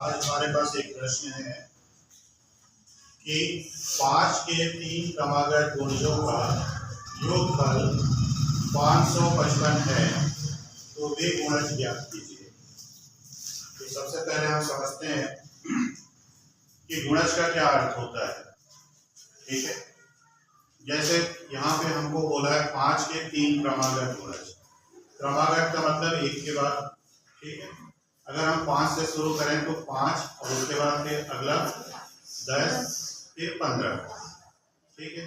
आज हमारे पास एक प्रश्न है कि 5 के 3 क्रमागत गुणजों का योगफल 555 है, तो वे गुणज ज्ञात कीजिए। तो सबसे पहले हम समझते हैं कि गुणज का क्या अर्थ होता है। ठीक है, जैसे यहाँ पे हमको बोला है 5 के 3 क्रमागत गुणज। क्रमागत का मतलब एक के बाद, ठीक है। अगर हम 5 से शुरू करें तो 5 और उसके बाद फिर अगला 10 फिर 15, ठीक है।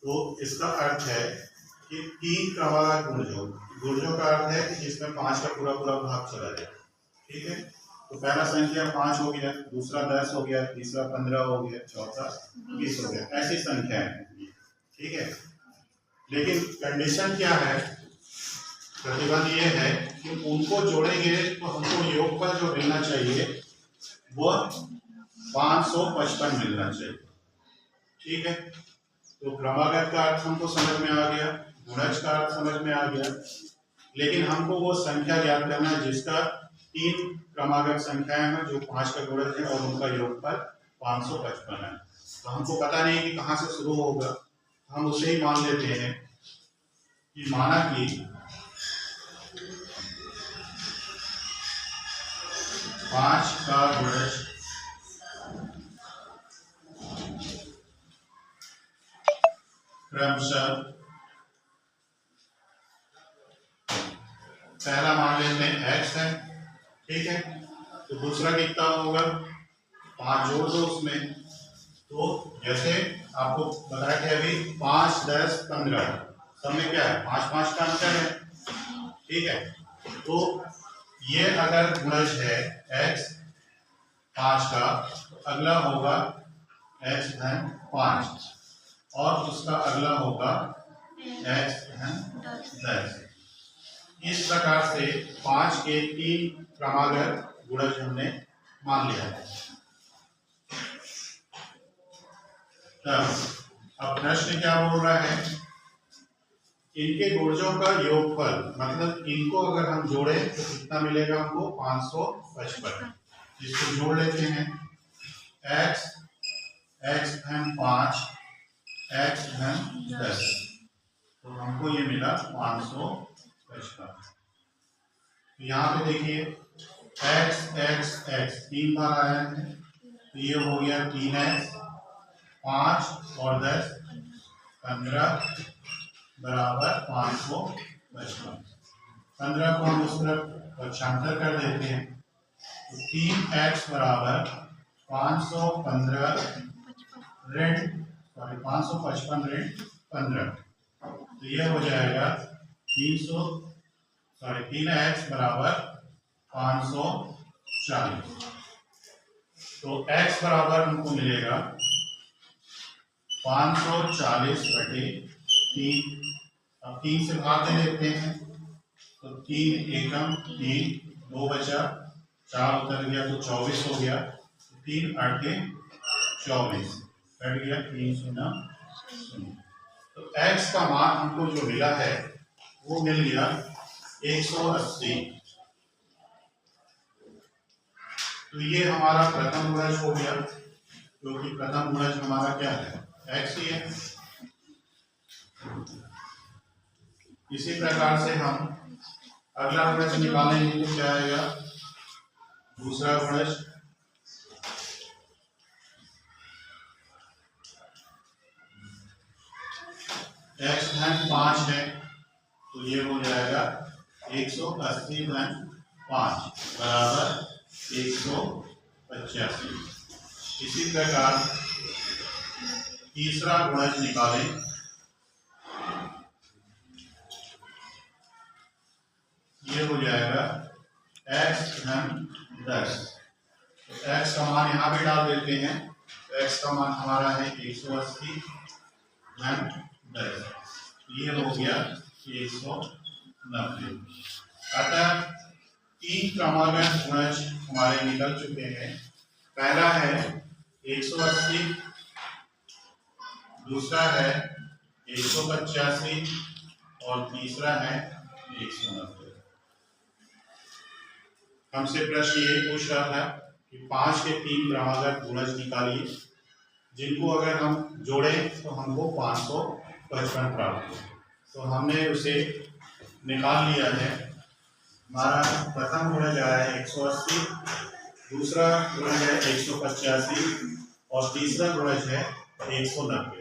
तो इसका अर्थ है कि 3 क्रमागत गुणजों, गुणजों का अर्थ है कि जिसमें 5 का पूरा पूरा भाग चला जाए, ठीक है। तो पहला संख्या 5 हो गया, दूसरा 10 हो गया, तीसरा 15 हो गया, चौथा 20 हो गया, ऐसी संख्या है, ठीक है। लेकिन कंडीशन क्या है, प्रतिबंध ये है कि उनको जोड़ेंगे तो हमको योगफल जो मिलना चाहिए वो 555 मिलना चाहिए, ठीक है। तो क्रमागत का अर्थ हमको समझ में आ गया, गुणज का अर्थ समझ में आ गया, लेकिन हमको वो संख्या ज्ञात करना है जिसका 3 क्रमागत संख्याएं हैं जो 5 का गुणज है और उनका योगफल 555 है। तो हमको पता नहीं कि कहाँ से शुरू होगा, हम उसे ही मान लेते हैं कि माना कि 5 का गुणज क्रमशः, पहला मान लेते हैं x है, ठीक है। तो दूसरा कितना होगा, 5 जोड़ दो उसमें। तो जैसे आपको बताया कि अभी 5, 10, 15 सब में क्या है, 5 5 का अंतर है, ठीक है। तो ये अगर गुणज है x 5 का, तो अगला होगा x धन 5 और उसका अगला होगा x धन 10। इस प्रकार से 5 के 3 क्रमागत गुणज हमने मान लिया है। अब प्रश्न क्या बोल रहा है, इनके गुणजों का योगफल, मतलब इनको अगर हम जोड़े तो कितना मिलेगा हमको, 555। इसको जोड़ लेते हैं, x x धन 5 x धन 10, तो हमको ये मिला 555। यहाँ पे देखिए x x x 3 बार आया है, तो ये हो गया 3x, 5 और 10 15 बराबर 555। 15 को हम उस तरफ पक्षांतर कर देते हैं, तो 3x बराबर 555 ऋण 15, तो यह हो जाएगा 3x बराबर 540। तो x बराबर हमको मिलेगा 540/3। अब 3 से भाग दे देते हैं, तो 3 एकम 3, 2 बचा, 4 उतर गया तो 24 हो गया, 3 8 24 कट गया, 3 0 0। तो x का मान हमको जो मिला है वो मिल गया 180। तो ये हमारा प्रथम गुणज हो गया, क्योंकि प्रथम गुणज हमारा क्या है, x ही है। इसी प्रकार से हम अगला गुणज निकालेंगे तो क्या आएगा, दूसरा गुणज x धन 5 है, तो ये हो जाएगा 180 धन 5 बराबर 185। इसी प्रकार तीसरा गुणज निकालें, ये हो जाएगा x धन 10। तो x का मान यहाँ पे डाल देते हैं, तो x का मान हमारा है 180 धन 10, ये हो गया 190। अतः 3 क्रमागत गुणज हमारे निकल चुके हैं। पहला है 180, दूसरा है 185 और तीसरा है 190। हमसे प्रश्न ये पूछ रहा था कि 5 के 3 क्रमागत गुणज निकालिए, जिनको अगर हम जोड़ें तो हमको 555 प्राप्त हो। तो हमने उसे निकाल लिया है। हमारा प्रथम गुणज आया है 180, दूसरा गुणज है 185 और तीसरा गुणज है 190।